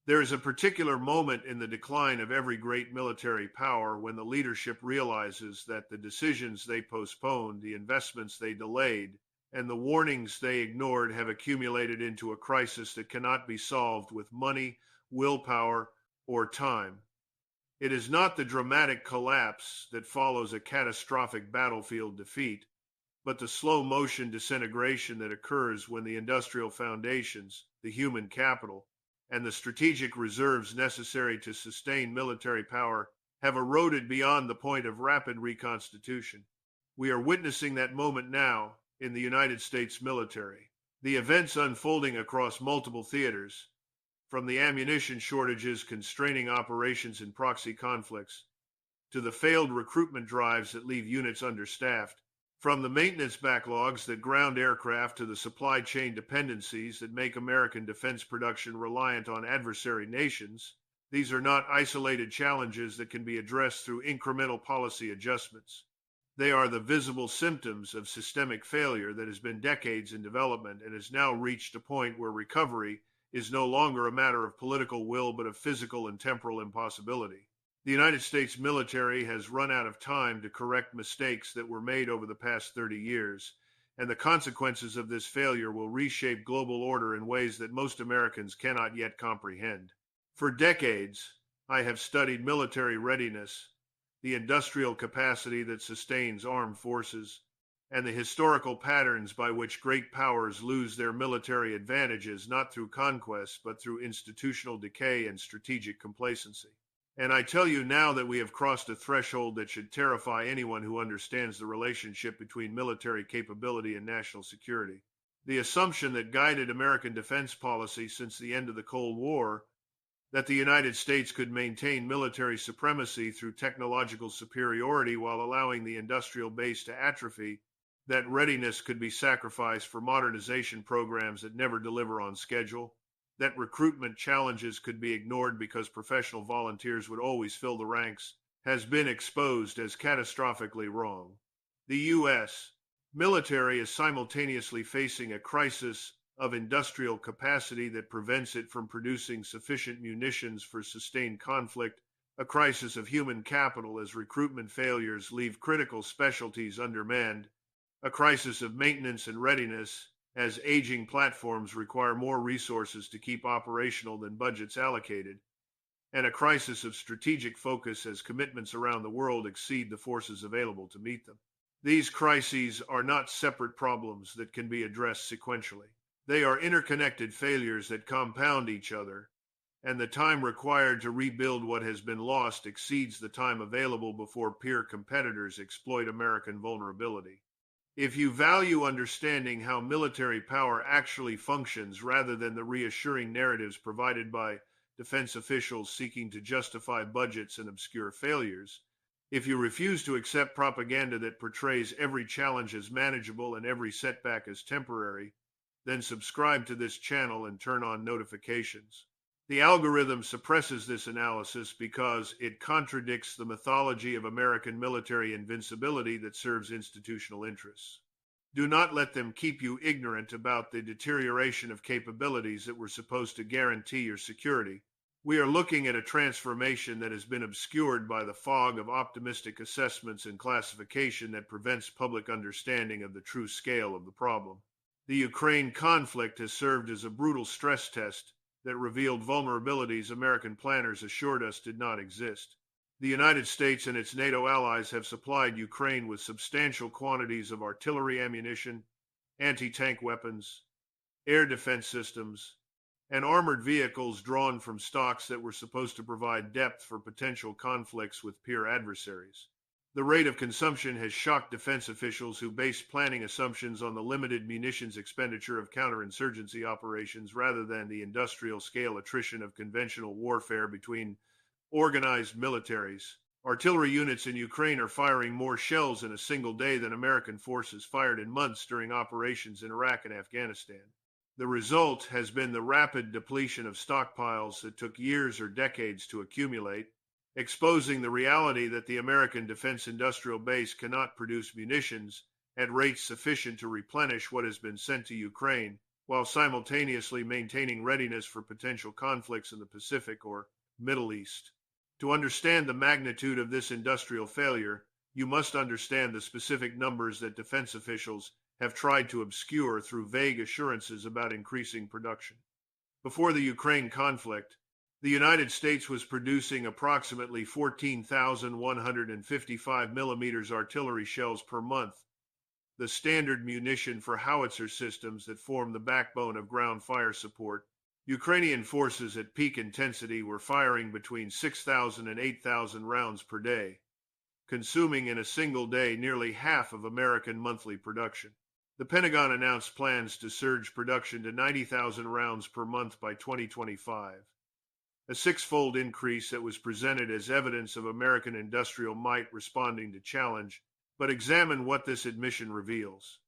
There is a particular moment in the decline of every great military power when the leadership realizes that the decisions they postponed, the investments they delayed, and the warnings they ignored have accumulated into a crisis that cannot be solved with money, willpower, or time. It is not the dramatic collapse that follows a catastrophic battlefield defeat, but the slow motion disintegration that occurs when the industrial foundations, the human capital, and the strategic reserves necessary to sustain military power have eroded beyond the point of rapid reconstitution. We are witnessing that moment now in the United States military. The events unfolding across multiple theaters, from the ammunition shortages constraining operations in proxy conflicts, to the failed recruitment drives that leave units understaffed, from the maintenance backlogs that ground aircraft to the supply chain dependencies that make American defense production reliant on adversary nations. These are not isolated challenges that can be addressed through incremental policy adjustments. They are the visible symptoms of systemic failure that has been decades in development and has now reached a point where recovery is no longer a matter of political will but of physical and temporal impossibility. The United States military has run out of time to correct mistakes that were made over the past 30 years, and the consequences of this failure will reshape global order in ways that most Americans cannot yet comprehend. For decades, I have studied military readiness, the industrial capacity that sustains armed forces, and the historical patterns by which great powers lose their military advantages not through conquest but through institutional decay and strategic complacency. And I tell you now that we have crossed a threshold that should terrify anyone who understands the relationship between military capability and national security. The assumption that guided American defense policy since the end of the Cold War, that the United States could maintain military supremacy through technological superiority while allowing the industrial base to atrophy, that readiness could be sacrificed for modernization programs that never deliver on schedule, that recruitment challenges could be ignored because professional volunteers would always fill the ranks, has been exposed as catastrophically wrong. The U.S. military is simultaneously facing a crisis of industrial capacity that prevents it from producing sufficient munitions for sustained conflict, a crisis of human capital as recruitment failures leave critical specialties undermanned, a crisis of maintenance and readiness as aging platforms require more resources to keep operational than budgets allocated, and a crisis of strategic focus as commitments around the world exceed the forces available to meet them. These crises are not separate problems that can be addressed sequentially. They are interconnected failures that compound each other, and the time required to rebuild what has been lost exceeds the time available before peer competitors exploit American vulnerability. If you value understanding how military power actually functions rather than the reassuring narratives provided by defense officials seeking to justify budgets and obscure failures, if you refuse to accept propaganda that portrays every challenge as manageable and every setback as temporary, then subscribe to this channel and turn on notifications. The algorithm suppresses this analysis because it contradicts the mythology of American military invincibility that serves institutional interests. Do not let them keep you ignorant about the deterioration of capabilities that were supposed to guarantee your security. We are looking at a transformation that has been obscured by the fog of optimistic assessments and classification that prevents public understanding of the true scale of the problem. The Ukraine conflict has served as a brutal stress test that revealed vulnerabilities American planners assured us did not exist. The United States and its NATO allies have supplied Ukraine with substantial quantities of artillery ammunition, anti-tank weapons, air defense systems, and armored vehicles drawn from stocks that were supposed to provide depth for potential conflicts with peer adversaries. The rate of consumption has shocked defense officials who based planning assumptions on the limited munitions expenditure of counterinsurgency operations rather than the industrial-scale attrition of conventional warfare between organized militaries. Artillery units in Ukraine are firing more shells in a single day than American forces fired in months during operations in Iraq and Afghanistan. The result has been the rapid depletion of stockpiles that took years or decades to accumulate, exposing the reality that the American defense industrial base cannot produce munitions at rates sufficient to replenish what has been sent to Ukraine while simultaneously maintaining readiness for potential conflicts in the Pacific or Middle East. To understand the magnitude of this industrial failure, you must understand the specific numbers that defense officials have tried to obscure through vague assurances about increasing production. Before the Ukraine conflict, the United States was producing approximately 14,155 millimeters artillery shells per month, the standard munition for howitzer systems that form the backbone of ground fire support. Ukrainian forces at peak intensity were firing between 6,000 and 8,000 rounds per day, consuming in a single day nearly half of American monthly production. The Pentagon announced plans to surge production to 90,000 rounds per month by 2025, a six-fold increase that was presented as evidence of American industrial might responding to challenge. But examine what this admission reveals.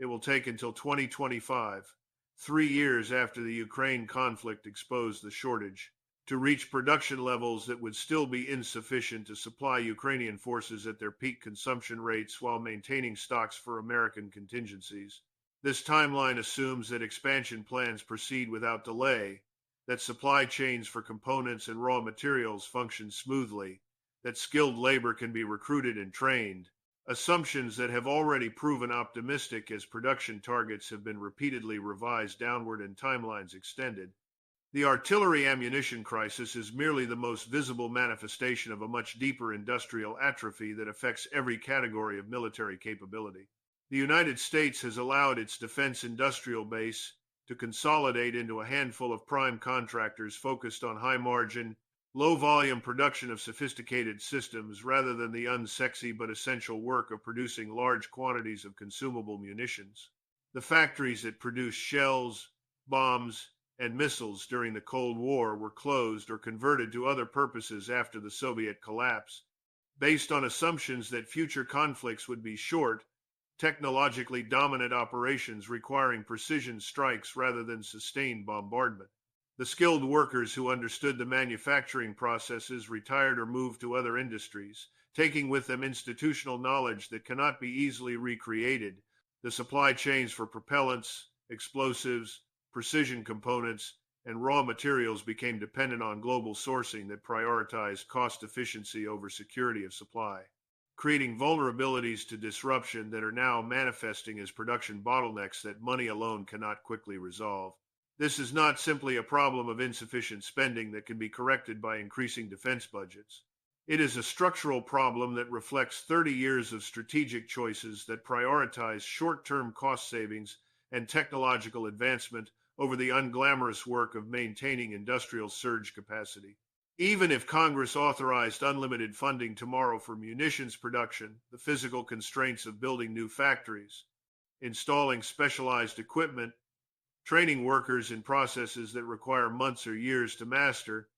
It will take until 2025, 3 years after the Ukraine conflict exposed the shortage, to reach production levels that would still be insufficient to supply Ukrainian forces at their peak consumption rates while maintaining stocks for American contingencies. This timeline assumes that expansion plans proceed without delay, that supply chains for components and raw materials function smoothly, that skilled labor can be recruited and trained, assumptions that have already proven optimistic as production targets have been repeatedly revised downward and timelines extended. The artillery ammunition crisis is merely the most visible manifestation of a much deeper industrial atrophy that affects every category of military capability. The United States has allowed its defense industrial base to consolidate into a handful of prime contractors focused on high-margin, low-volume production of sophisticated systems rather than the unsexy but essential work of producing large quantities of consumable munitions. The factories that produced shells, bombs, and missiles during the Cold War were closed or converted to other purposes after the Soviet collapse, based on assumptions that future conflicts would be short, technologically dominant operations requiring precision strikes rather than sustained bombardment. The skilled workers who understood the manufacturing processes retired or moved to other industries, taking with them institutional knowledge that cannot be easily recreated. The supply chains for propellants, explosives, precision components, and raw materials became dependent on global sourcing that prioritized cost efficiency over security of supply, creating vulnerabilities to disruption that are now manifesting as production bottlenecks that money alone cannot quickly resolve. This is not simply a problem of insufficient spending that can be corrected by increasing defense budgets. It is a structural problem that reflects 30 years of strategic choices that prioritize short-term cost savings and technological advancement over the unglamorous work of maintaining industrial surge capacity. Even if Congress authorized unlimited funding tomorrow for munitions production, the physical constraints of building new factories, installing specialized equipment, training workers in processes that require months or years to master,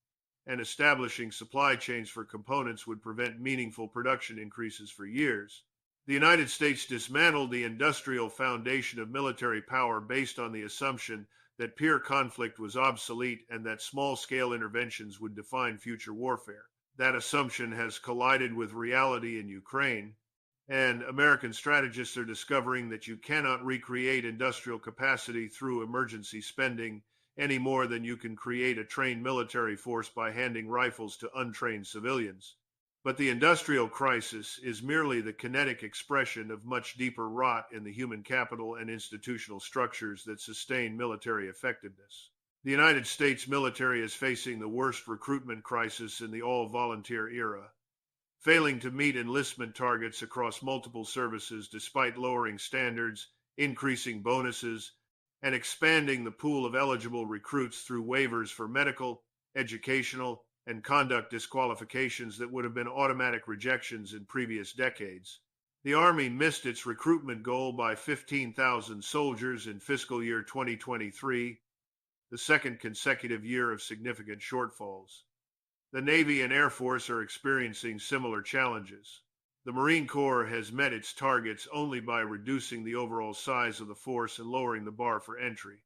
and establishing supply chains for components would prevent meaningful production increases for years. The United States dismantled the industrial foundation of military power based on the assumption that peer conflict was obsolete and that small-scale interventions would define future warfare. That assumption has collided with reality in Ukraine, and American strategists are discovering that you cannot recreate industrial capacity through emergency spending any more than you can create a trained military force by handing rifles to untrained civilians. But the industrial crisis is merely the kinetic expression of much deeper rot in the human capital and institutional structures that sustain military effectiveness. The United States military is facing the worst recruitment crisis in the all-volunteer era, failing to meet enlistment targets across multiple services despite lowering standards, increasing bonuses, and expanding the pool of eligible recruits through waivers for medical, educational, and conduct disqualifications that would have been automatic rejections in previous decades. The Army missed its recruitment goal by 15,000 soldiers in fiscal year 2023, the second consecutive year of significant shortfalls. The Navy and Air Force are experiencing similar challenges. The Marine Corps has met its targets only by reducing the overall size of the force and lowering the bar for entry.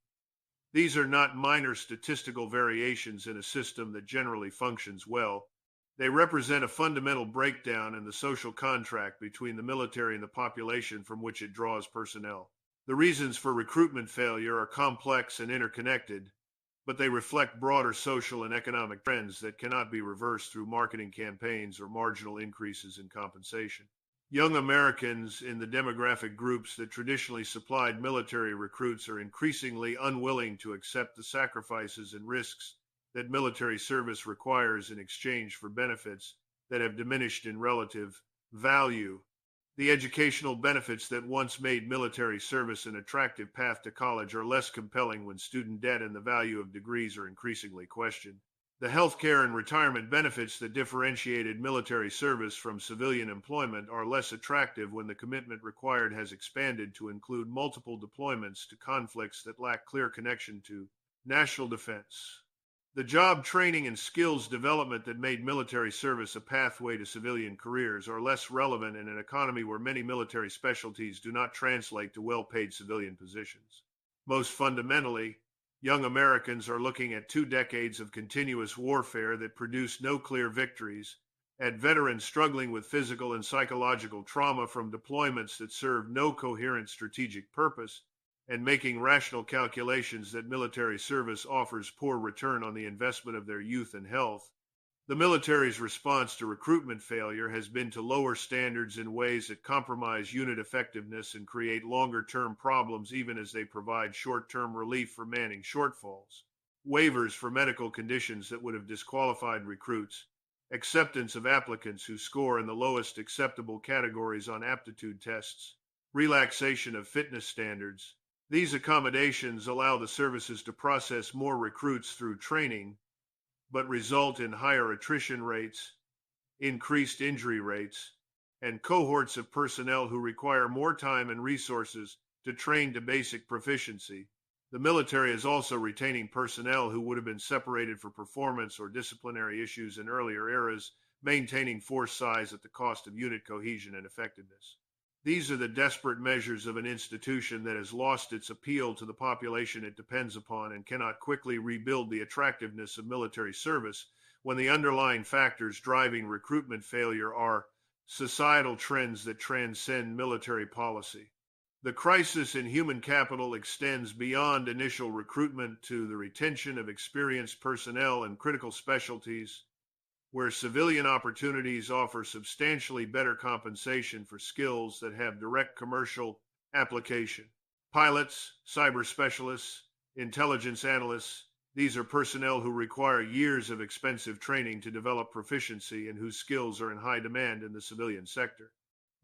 These are not minor statistical variations in a system that generally functions well. They represent a fundamental breakdown in the social contract between the military and the population from which it draws personnel. The reasons for recruitment failure are complex and interconnected, but they reflect broader social and economic trends that cannot be reversed through marketing campaigns or marginal increases in compensation. Young Americans in the demographic groups that traditionally supplied military recruits are increasingly unwilling to accept the sacrifices and risks that military service requires in exchange for benefits that have diminished in relative value. The educational benefits that once made military service an attractive path to college are less compelling when student debt and the value of degrees are increasingly questioned. The healthcare and retirement benefits that differentiated military service from civilian employment are less attractive when the commitment required has expanded to include multiple deployments to conflicts that lack clear connection to national defense. The job training and skills development that made military service a pathway to civilian careers are less relevant in an economy where many military specialties do not translate to well-paid civilian positions. Most fundamentally, young Americans are looking at 2 decades of continuous warfare that produced no clear victories, at veterans struggling with physical and psychological trauma from deployments that served no coherent strategic purpose, and making rational calculations that military service offers poor return on the investment of their youth and health. The military's response to recruitment failure has been to lower standards in ways that compromise unit effectiveness and create longer-term problems even as they provide short-term relief for manning shortfalls. Waivers for medical conditions that would have disqualified recruits, acceptance of applicants who score in the lowest acceptable categories on aptitude tests, relaxation of fitness standards. These accommodations allow the services to process more recruits through training, but result in higher attrition rates, increased injury rates, and cohorts of personnel who require more time and resources to train to basic proficiency. The military is also retaining personnel who would have been separated for performance or disciplinary issues in earlier eras, maintaining force size at the cost of unit cohesion and effectiveness. These are the desperate measures of an institution that has lost its appeal to the population it depends upon and cannot quickly rebuild the attractiveness of military service when the underlying factors driving recruitment failure are societal trends that transcend military policy. The crisis in human capital extends beyond initial recruitment to the retention of experienced personnel in critical specialties, where civilian opportunities offer substantially better compensation for skills that have direct commercial application. Pilots, cyber specialists, intelligence analysts, these are personnel who require years of expensive training to develop proficiency and whose skills are in high demand in the civilian sector.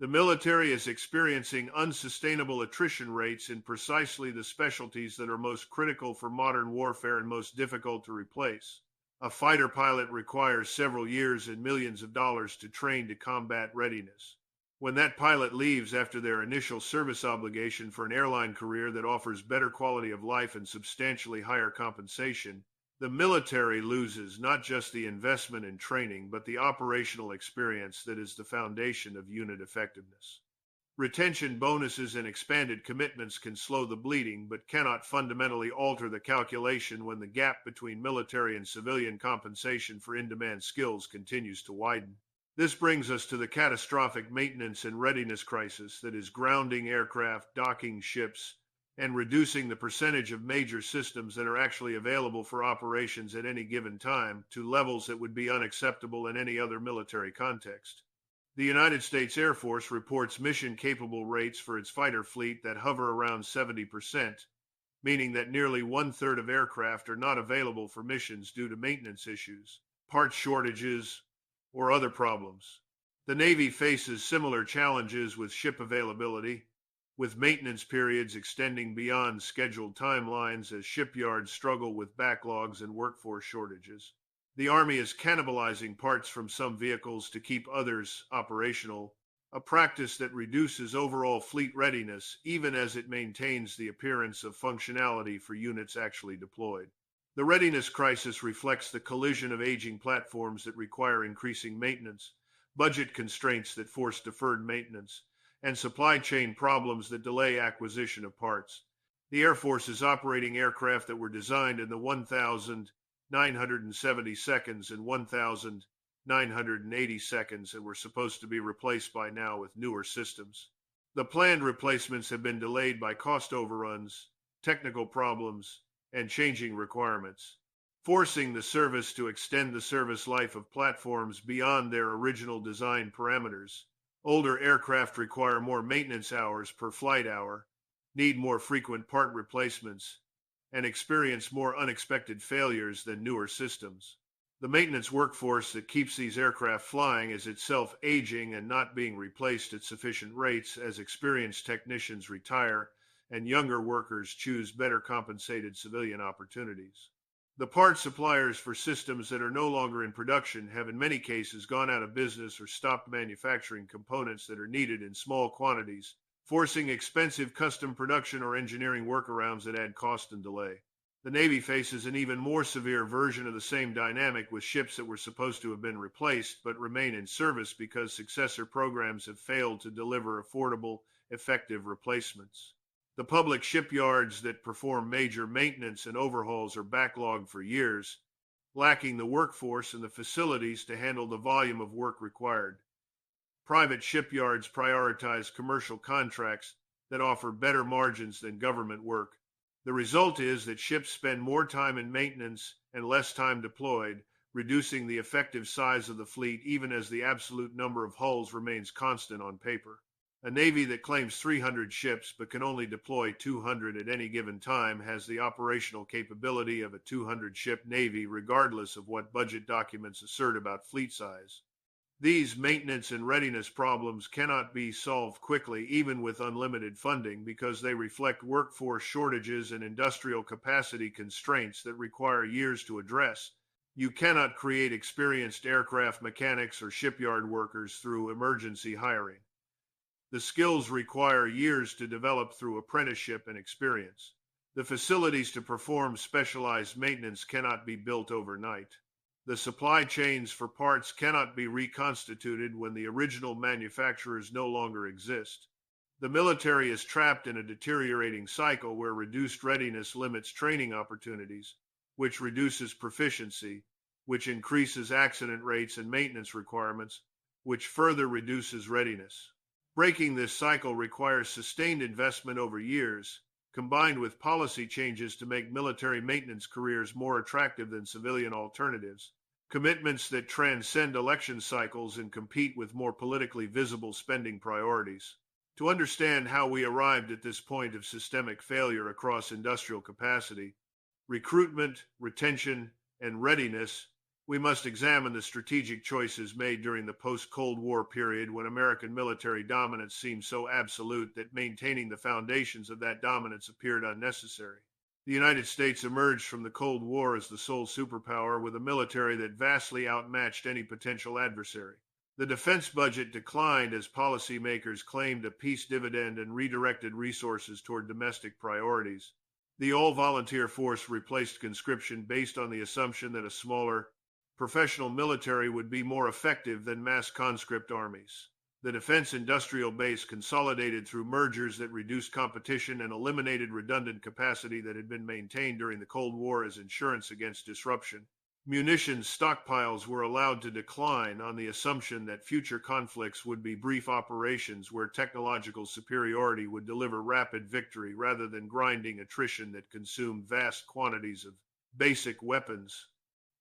The military is experiencing unsustainable attrition rates in precisely the specialties that are most critical for modern warfare and most difficult to replace. A fighter pilot requires several years and millions of dollars to train to combat readiness. When that pilot leaves after their initial service obligation for an airline career that offers better quality of life and substantially higher compensation, the military loses not just the investment in training, but the operational experience that is the foundation of unit effectiveness. Retention bonuses and expanded commitments can slow the bleeding, but cannot fundamentally alter the calculation when the gap between military and civilian compensation for in-demand skills continues to widen. This brings us to the catastrophic maintenance and readiness crisis that is grounding aircraft, docking ships, and reducing the percentage of major systems that are actually available for operations at any given time to levels that would be unacceptable in any other military context. The United States Air Force reports mission-capable rates for its fighter fleet that hover around 70%, meaning that nearly one-third of aircraft are not available for missions due to maintenance issues, parts shortages, or other problems. The Navy faces similar challenges with ship availability, with maintenance periods extending beyond scheduled timelines as shipyards struggle with backlogs and workforce shortages. The Army is cannibalizing parts from some vehicles to keep others operational, a practice that reduces overall fleet readiness even as it maintains the appearance of functionality for units actually deployed. The readiness crisis reflects the collision of aging platforms that require increasing maintenance, budget constraints that force deferred maintenance, and supply chain problems that delay acquisition of parts. The Air Force is operating aircraft that were designed in the 1,970 seconds and 1,980 seconds and were supposed to be replaced by now with newer systems. The planned replacements have been delayed by cost overruns, technical problems, and changing requirements, forcing the service to extend the service life of platforms beyond their original design parameters. Older aircraft require more maintenance hours per flight hour, need more frequent part replacements, and experience more unexpected failures than newer systems. The maintenance workforce that keeps these aircraft flying is itself aging and not being replaced at sufficient rates as experienced technicians retire and younger workers choose better compensated civilian opportunities. The part suppliers for systems that are no longer in production have in many cases gone out of business or stopped manufacturing components that are needed in small quantities, forcing expensive custom production or engineering workarounds that add cost and delay. The Navy faces an even more severe version of the same dynamic with ships that were supposed to have been replaced but remain in service because successor programs have failed to deliver affordable, effective replacements. The public shipyards that perform major maintenance and overhauls are backlogged for years, lacking the workforce and the facilities to handle the volume of work required. Private shipyards prioritize commercial contracts that offer better margins than government work. The result is that ships spend more time in maintenance and less time deployed, reducing the effective size of the fleet even as the absolute number of hulls remains constant on paper. A Navy that claims 300 ships but can only deploy 200 at any given time has the operational capability of a 200-ship Navy regardless of what budget documents assert about fleet size. These maintenance and readiness problems cannot be solved quickly, even with unlimited funding, because they reflect workforce shortages and industrial capacity constraints that require years to address. You cannot create experienced aircraft mechanics or shipyard workers through emergency hiring. The skills require years to develop through apprenticeship and experience. The facilities to perform specialized maintenance cannot be built overnight. The supply chains for parts cannot be reconstituted when the original manufacturers no longer exist. The military is trapped in a deteriorating cycle where reduced readiness limits training opportunities, which reduces proficiency, which increases accident rates and maintenance requirements, which further reduces readiness. Breaking this cycle requires sustained investment over years, combined with policy changes to make military maintenance careers more attractive than civilian alternatives, commitments that transcend election cycles and compete with more politically visible spending priorities. To understand how we arrived at this point of systemic failure across industrial capacity, recruitment, retention, and readiness, we must examine the strategic choices made during the post-Cold War period when American military dominance seemed so absolute that maintaining the foundations of that dominance appeared unnecessary. The United States emerged from the Cold War as the sole superpower with a military that vastly outmatched any potential adversary. The defense budget declined as policymakers claimed a peace dividend and redirected resources toward domestic priorities. The all-volunteer force replaced conscription based on the assumption that a smaller, professional military would be more effective than mass conscript armies. The defense industrial base consolidated through mergers that reduced competition and eliminated redundant capacity that had been maintained during the Cold War as insurance against disruption. Munitions stockpiles were allowed to decline on the assumption that future conflicts would be brief operations where technological superiority would deliver rapid victory rather than grinding attrition that consumed vast quantities of basic weapons.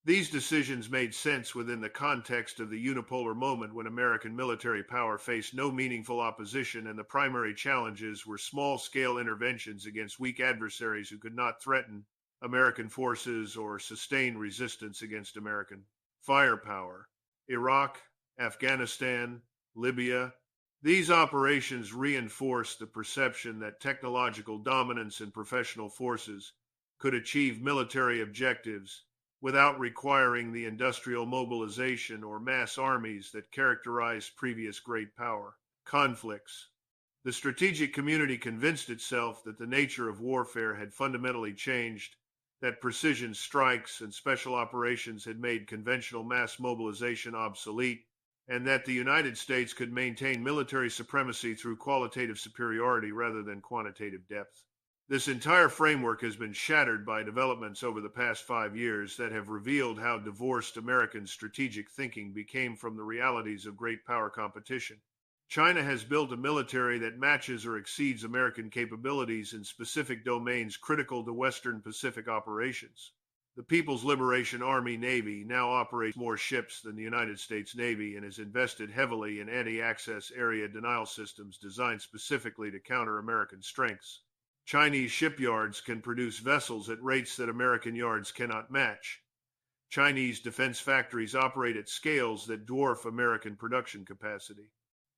These decisions made sense within the context of the unipolar moment when American military power faced no meaningful opposition and the primary challenges were small-scale interventions against weak adversaries who could not threaten American forces or sustain resistance against American firepower. Iraq, Afghanistan, Libya. These operations reinforced the perception that technological dominance in professional forces could achieve military objectives without requiring the industrial mobilization or mass armies that characterized previous great power conflicts. The strategic community convinced itself that the nature of warfare had fundamentally changed, that precision strikes and special operations had made conventional mass mobilization obsolete, and that the United States could maintain military supremacy through qualitative superiority rather than quantitative depth. This entire framework has been shattered by developments over the past 5 years that have revealed how divorced American strategic thinking became from the realities of great power competition. China has built a military that matches or exceeds American capabilities in specific domains critical to Western Pacific operations. The People's Liberation Army Navy now operates more ships than the United States Navy and has invested heavily in anti-access area denial systems designed specifically to counter American strengths. Chinese shipyards can produce vessels at rates that American yards cannot match. Chinese defense factories operate at scales that dwarf American production capacity.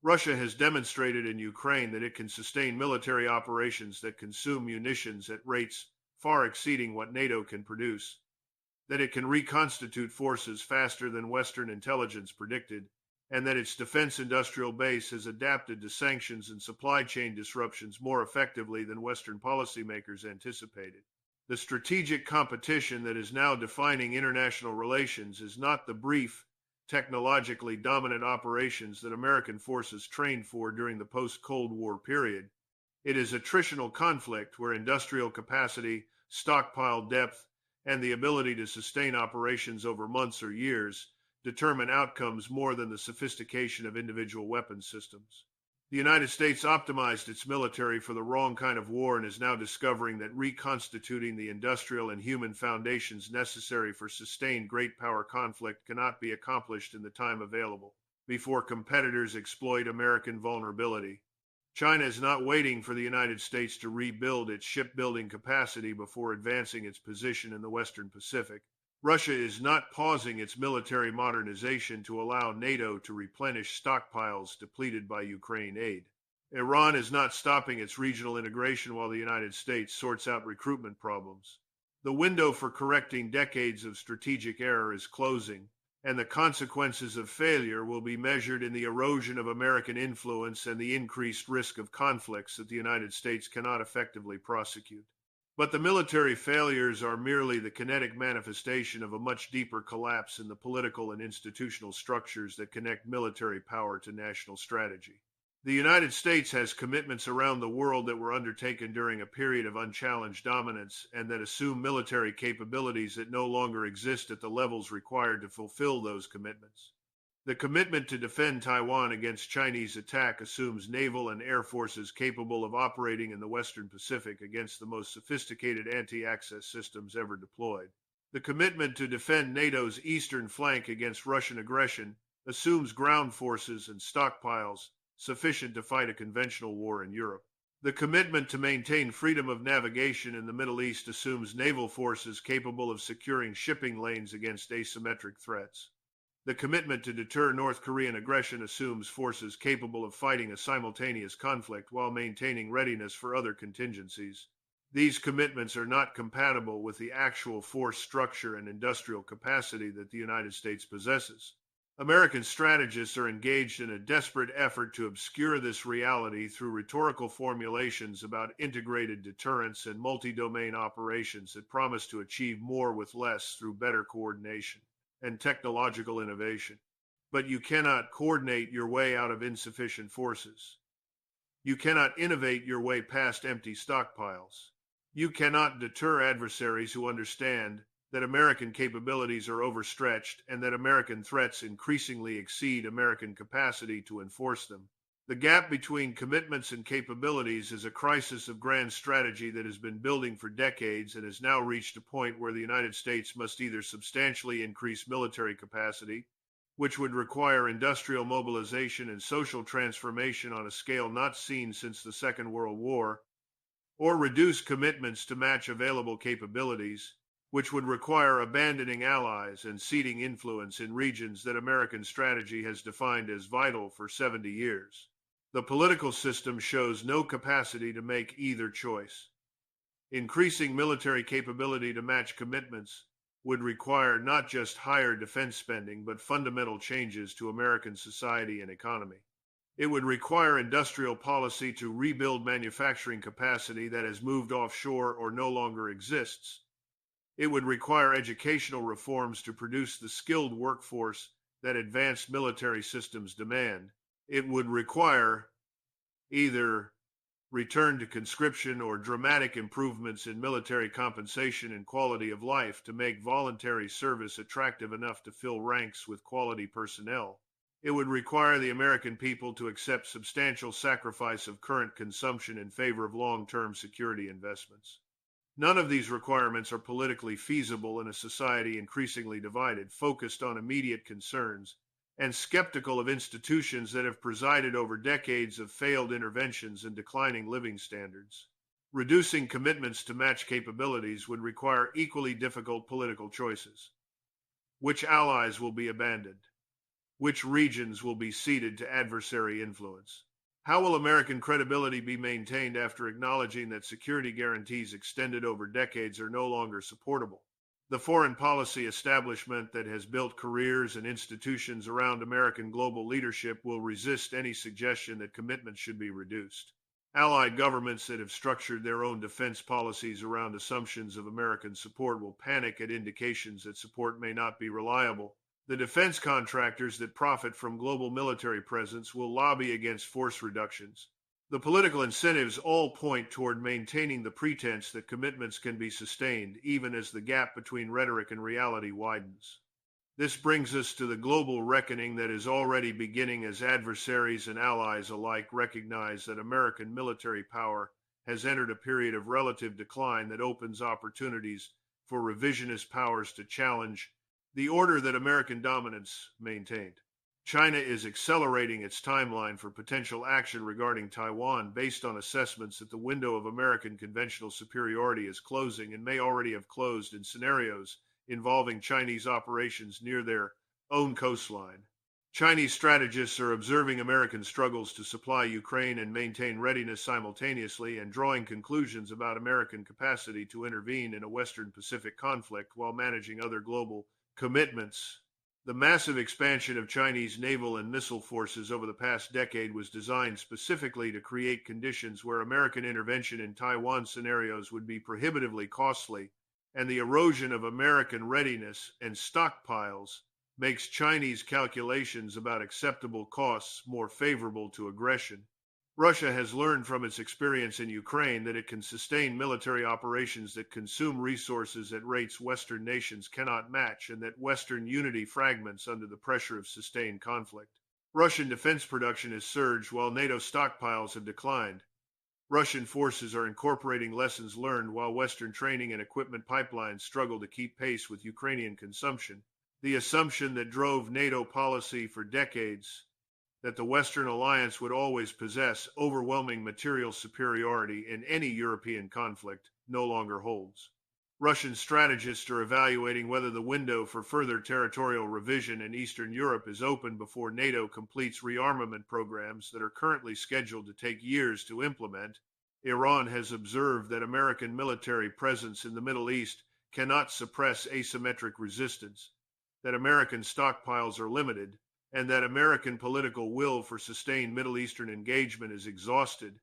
Russia has demonstrated in Ukraine that it can sustain military operations that consume munitions at rates far exceeding what NATO can produce, that it can reconstitute forces faster than Western intelligence predicted, and that its defense industrial base has adapted to sanctions and supply chain disruptions more effectively than Western policymakers anticipated. The strategic competition that is now defining international relations is not the brief, technologically dominant operations that American forces trained for during the post-Cold War period. It is attritional conflict where industrial capacity, stockpile depth, and the ability to sustain operations over months or years determine outcomes more than the sophistication of individual weapon systems. The United States optimized its military for the wrong kind of war and is now discovering that reconstituting the industrial and human foundations necessary for sustained great power conflict cannot be accomplished in the time available before competitors exploit American vulnerability. China is not waiting for the United States to rebuild its shipbuilding capacity before advancing its position in the Western Pacific. Russia is not pausing its military modernization to allow NATO to replenish stockpiles depleted by Ukraine aid. Iran is not stopping its regional integration while the United States sorts out recruitment problems. The window for correcting decades of strategic error is closing, and the consequences of failure will be measured in the erosion of American influence and the increased risk of conflicts that the United States cannot effectively prosecute. But the military failures are merely the kinetic manifestation of a much deeper collapse in the political and institutional structures that connect military power to national strategy. The United States has commitments around the world that were undertaken during a period of unchallenged dominance and that assume military capabilities that no longer exist at the levels required to fulfill those commitments. The commitment to defend Taiwan against Chinese attack assumes naval and air forces capable of operating in the Western Pacific against the most sophisticated anti-access systems ever deployed. The commitment to defend NATO's eastern flank against Russian aggression assumes ground forces and stockpiles sufficient to fight a conventional war in Europe. The commitment to maintain freedom of navigation in the Middle East assumes naval forces capable of securing shipping lanes against asymmetric threats. The commitment to deter North Korean aggression assumes forces capable of fighting a simultaneous conflict while maintaining readiness for other contingencies. These commitments are not compatible with the actual force structure and industrial capacity that the United States possesses. American strategists are engaged in a desperate effort to obscure this reality through rhetorical formulations about integrated deterrence and multi-domain operations that promise to achieve more with less through better coordination and technological innovation. But you cannot coordinate your way out of insufficient forces. You cannot innovate your way past empty stockpiles. You cannot deter adversaries who understand that American capabilities are overstretched and that American threats increasingly exceed American capacity to enforce them. The gap between commitments and capabilities is a crisis of grand strategy that has been building for decades and has now reached a point where the United States must either substantially increase military capacity, which would require industrial mobilization and social transformation on a scale not seen since the Second World War, or reduce commitments to match available capabilities, which would require abandoning allies and ceding influence in regions that American strategy has defined as vital for 70 years. The political system shows no capacity to make either choice. Increasing military capability to match commitments would require not just higher defense spending, but fundamental changes to American society and economy. It would require industrial policy to rebuild manufacturing capacity that has moved offshore or no longer exists. It would require educational reforms to produce the skilled workforce that advanced military systems demand. It would require either return to conscription or dramatic improvements in military compensation and quality of life to make voluntary service attractive enough to fill ranks with quality personnel. It would require the American people to accept substantial sacrifice of current consumption in favor of long-term security investments. None of these requirements are politically feasible in a society increasingly divided, focused on immediate concerns, and skeptical of institutions that have presided over decades of failed interventions and declining living standards. Reducing commitments to match capabilities would require equally difficult political choices. Which allies will be abandoned? Which regions will be ceded to adversary influence? How will American credibility be maintained after acknowledging that security guarantees extended over decades are no longer supportable? The foreign policy establishment that has built careers and institutions around American global leadership will resist any suggestion that commitments should be reduced. Allied governments that have structured their own defense policies around assumptions of American support will panic at indications that support may not be reliable. The defense contractors that profit from global military presence will lobby against force reductions. The political incentives all point toward maintaining the pretense that commitments can be sustained, even as the gap between rhetoric and reality widens. This brings us to the global reckoning that is already beginning as adversaries and allies alike recognize that American military power has entered a period of relative decline that opens opportunities for revisionist powers to challenge the order that American dominance maintained. China is accelerating its timeline for potential action regarding Taiwan based on assessments that the window of American conventional superiority is closing and may already have closed in scenarios involving Chinese operations near their own coastline. Chinese strategists are observing American struggles to supply Ukraine and maintain readiness simultaneously and drawing conclusions about American capacity to intervene in a Western Pacific conflict while managing other global commitments. The massive expansion of Chinese naval and missile forces over the past decade was designed specifically to create conditions where American intervention in Taiwan scenarios would be prohibitively costly, and the erosion of American readiness and stockpiles makes Chinese calculations about acceptable costs more favorable to aggression. Russia has learned from its experience in Ukraine that it can sustain military operations that consume resources at rates Western nations cannot match, and that Western unity fragments under the pressure of sustained conflict. Russian defense production has surged while NATO stockpiles have declined. Russian forces are incorporating lessons learned while Western training and equipment pipelines struggle to keep pace with Ukrainian consumption. The assumption that drove NATO policy for decades, that the Western alliance would always possess overwhelming material superiority in any European conflict, no longer holds. Russian strategists are evaluating whether the window for further territorial revision in Eastern Europe is open before NATO completes rearmament programs that are currently scheduled to take years to implement. Iran has observed that American military presence in the Middle East cannot suppress asymmetric resistance, that American stockpiles are limited, and that American political will for sustained Middle Eastern engagement is exhausted.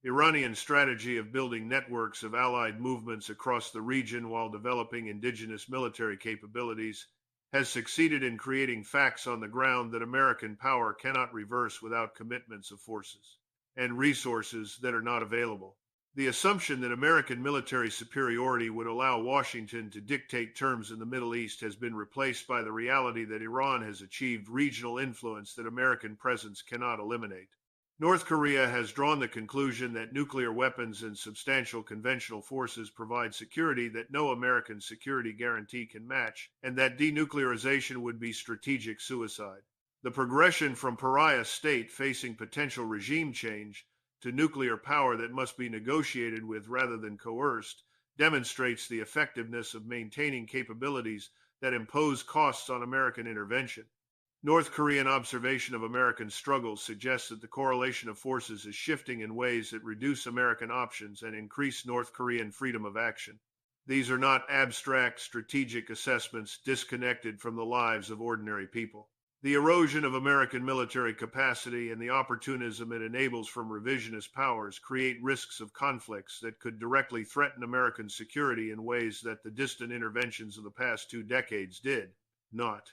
Iranian strategy of building networks of allied movements across the region while developing indigenous military capabilities has succeeded in creating facts on the ground that American power cannot reverse without commitments of forces and resources that are not available. The assumption that American military superiority would allow Washington to dictate terms in the Middle East has been replaced by the reality that Iran has achieved regional influence that American presence cannot eliminate. North Korea has drawn the conclusion that nuclear weapons and substantial conventional forces provide security that no American security guarantee can match, and that denuclearization would be strategic suicide. The progression from pariah state facing potential regime change to nuclear power that must be negotiated with rather than coerced demonstrates the effectiveness of maintaining capabilities that impose costs on American intervention. North Korean observation of American struggles suggests that the correlation of forces is shifting in ways that reduce American options and increase North Korean freedom of action. These are not abstract strategic assessments disconnected from the lives of ordinary people. The erosion of American military capacity and the opportunism it enables from revisionist powers create risks of conflicts that could directly threaten American security in ways that the distant interventions of the past 2 decades did not.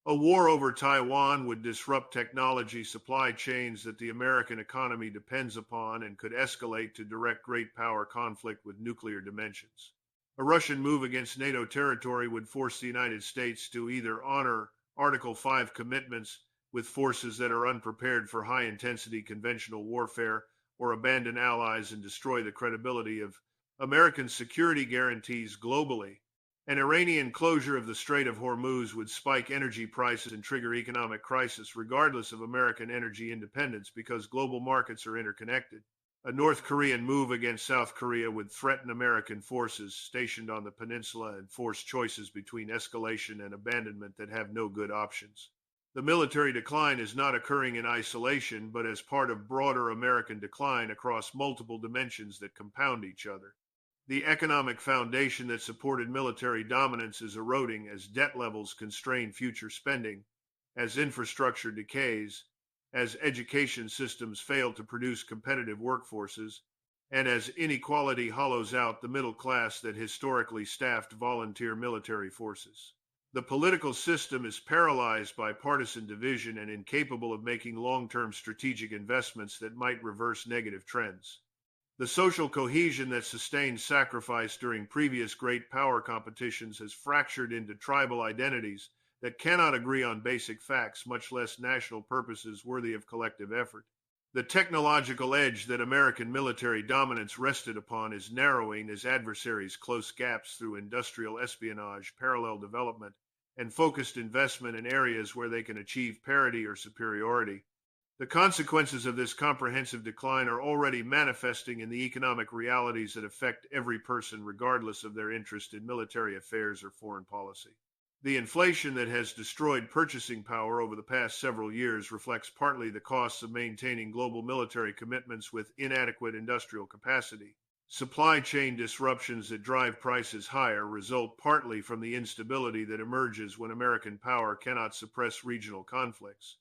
A war over Taiwan would disrupt technology supply chains that the American economy depends upon and could escalate to direct great power conflict with nuclear dimensions. A Russian move against NATO territory would force the United States to either honor Article 5 commitments with forces that are unprepared for high-intensity conventional warfare or abandon allies and destroy the credibility of American security guarantees globally. An Iranian closure of the Strait of Hormuz would spike energy prices and trigger economic crisis regardless of American energy independence because global markets are interconnected. A North Korean move against South Korea would threaten American forces stationed on the peninsula and force choices between escalation and abandonment that have no good options. The military decline is not occurring in isolation, but as part of broader American decline across multiple dimensions that compound each other. The economic foundation that supported military dominance is eroding as debt levels constrain future spending, as infrastructure decays, as education systems fail to produce competitive workforces, and as inequality hollows out the middle class that historically staffed volunteer military forces. The political system is paralyzed by partisan division and incapable of making long-term strategic investments that might reverse negative trends. The social cohesion that sustained sacrifice during previous great power competitions has fractured into tribal identities that cannot agree on basic facts, much less national purposes worthy of collective effort. The technological edge that American military dominance rested upon is narrowing as adversaries close gaps through industrial espionage, parallel development, and focused investment in areas where they can achieve parity or superiority. The consequences of this comprehensive decline are already manifesting in the economic realities that affect every person regardless of their interest in military affairs or foreign policy. The inflation that has destroyed purchasing power over the past several years reflects partly the costs of maintaining global military commitments with inadequate industrial capacity. Supply chain disruptions that drive prices higher result partly from the instability that emerges when American power cannot suppress regional conflicts.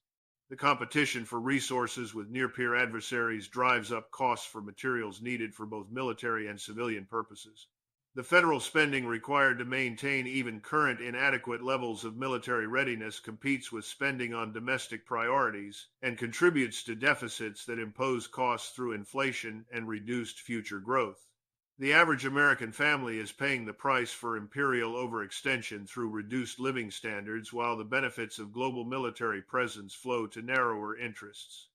The competition for resources with near-peer adversaries drives up costs for materials needed for both military and civilian purposes. The federal spending required to maintain even current inadequate levels of military readiness competes with spending on domestic priorities and contributes to deficits that impose costs through inflation and reduced future growth. The average American family is paying the price for imperial overextension through reduced living standards, while the benefits of global military presence flow to narrower interests.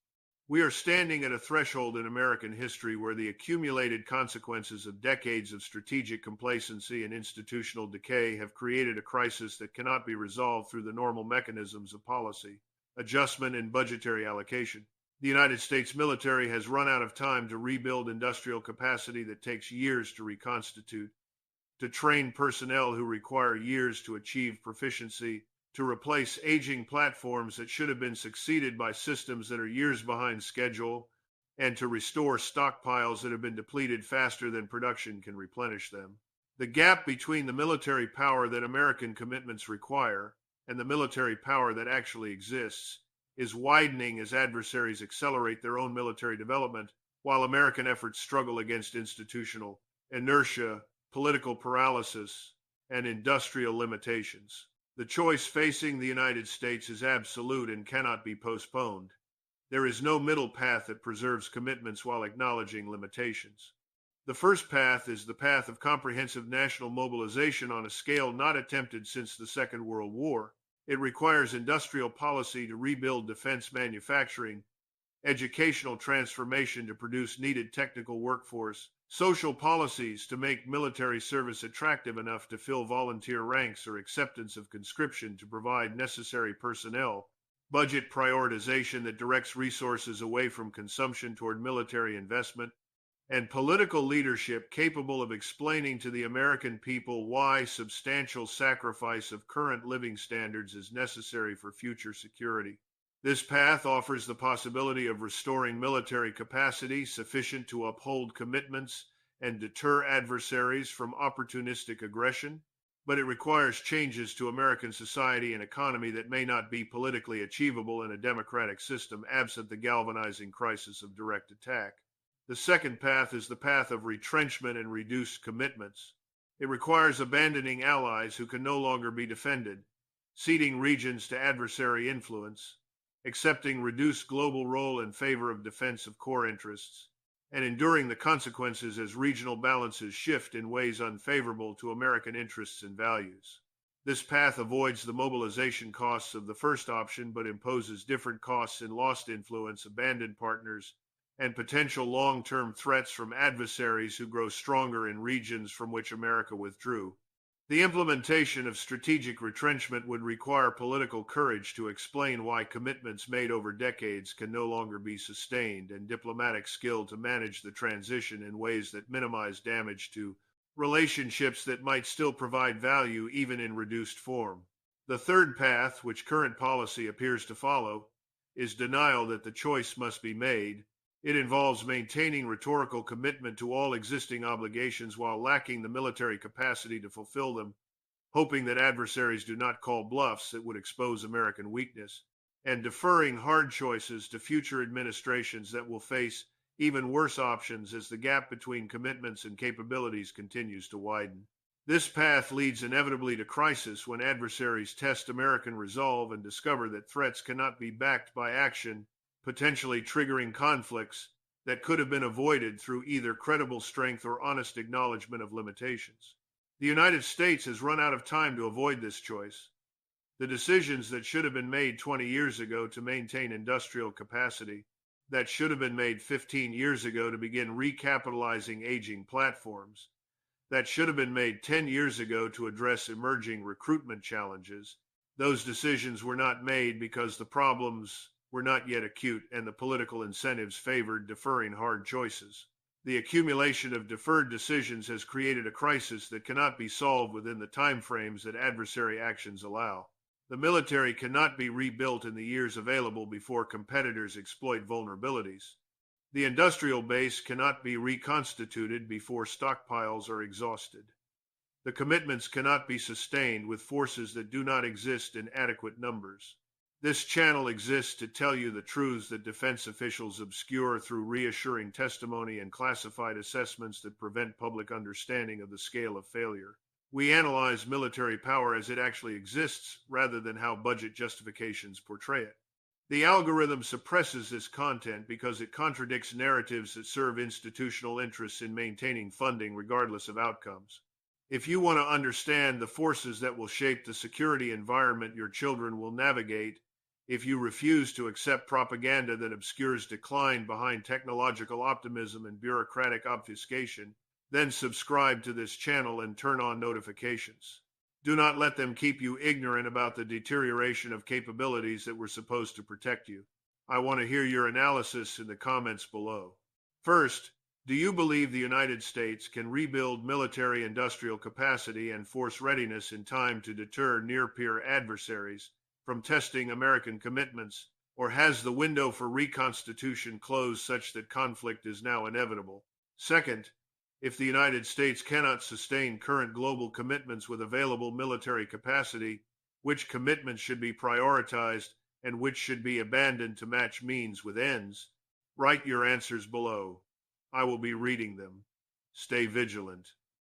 We are standing at a threshold in American history where the accumulated consequences of decades of strategic complacency and institutional decay have created a crisis that cannot be resolved through the normal mechanisms of policy, adjustment, and budgetary allocation. The United States military has run out of time to rebuild industrial capacity that takes years to reconstitute, to train personnel who require years to achieve proficiency, to replace aging platforms that should have been succeeded by systems that are years behind schedule, and to restore stockpiles that have been depleted faster than production can replenish them. The gap between the military power that American commitments require and the military power that actually exists is widening as adversaries accelerate their own military development, while American efforts struggle against institutional inertia, political paralysis, and industrial limitations. The choice facing the United States is absolute and cannot be postponed. There is no middle path that preserves commitments while acknowledging limitations. The first path is the path of comprehensive national mobilization on a scale not attempted since the Second World War. It requires industrial policy to rebuild defense manufacturing, educational transformation to produce needed technical workforce, social policies to make military service attractive enough to fill volunteer ranks or acceptance of conscription to provide necessary personnel, budget prioritization that directs resources away from consumption toward military investment, and political leadership capable of explaining to the American people why substantial sacrifice of current living standards is necessary for future security. This path offers the possibility of restoring military capacity sufficient to uphold commitments and deter adversaries from opportunistic aggression, but it requires changes to American society and economy that may not be politically achievable in a democratic system absent the galvanizing crisis of direct attack. The second path is the path of retrenchment and reduced commitments. It requires abandoning allies who can no longer be defended, ceding regions to adversary influence, accepting reduced global role in favor of defense of core interests, and enduring the consequences as regional balances shift in ways unfavorable to American interests and values. This path avoids the mobilization costs of the first option, but imposes different costs in lost influence, abandoned partners, and potential long-term threats from adversaries who grow stronger in regions from which America withdrew. The implementation of strategic retrenchment would require political courage to explain why commitments made over decades can no longer be sustained, and diplomatic skill to manage the transition in ways that minimize damage to relationships that might still provide value even in reduced form. The third path, which current policy appears to follow, is denial that the choice must be made. It involves maintaining rhetorical commitment to all existing obligations while lacking the military capacity to fulfill them, hoping that adversaries do not call bluffs that would expose American weakness, and deferring hard choices to future administrations that will face even worse options as the gap between commitments and capabilities continues to widen. This path leads inevitably to crisis when adversaries test American resolve and discover that threats cannot be backed by action, potentially triggering conflicts that could have been avoided through either credible strength or honest acknowledgement of limitations. The United States has run out of time to avoid this choice. The decisions that should have been made 20 years ago to maintain industrial capacity, that should have been made 15 years ago to begin recapitalizing aging platforms, that should have been made 10 years ago to address emerging recruitment challenges, those decisions were not made because the problems were not yet acute and the political incentives favored deferring hard choices. The accumulation of deferred decisions has created a crisis that cannot be solved within the timeframes that adversary actions allow. The military cannot be rebuilt in the years available before competitors exploit vulnerabilities. The industrial base cannot be reconstituted before stockpiles are exhausted. The commitments cannot be sustained with forces that do not exist in adequate numbers. This channel exists to tell you the truths that defense officials obscure through reassuring testimony and classified assessments that prevent public understanding of the scale of failure. We analyze military power as it actually exists rather than how budget justifications portray it. The algorithm suppresses this content because it contradicts narratives that serve institutional interests in maintaining funding regardless of outcomes. If you want to understand the forces that will shape the security environment your children will navigate, if you refuse to accept propaganda that obscures decline behind technological optimism and bureaucratic obfuscation, then subscribe to this channel and turn on notifications. Do not let them keep you ignorant about the deterioration of capabilities that were supposed to protect you. I want to hear your analysis in the comments below. First, do you believe the United States can rebuild military industrial capacity and force readiness in time to deter near-peer adversaries from testing American commitments, or has the window for reconstitution closed such that conflict is now inevitable? Second, if the United States cannot sustain current global commitments with available military capacity, which commitments should be prioritized and which should be abandoned to match means with ends? Write your answers below. I will be reading them. Stay vigilant.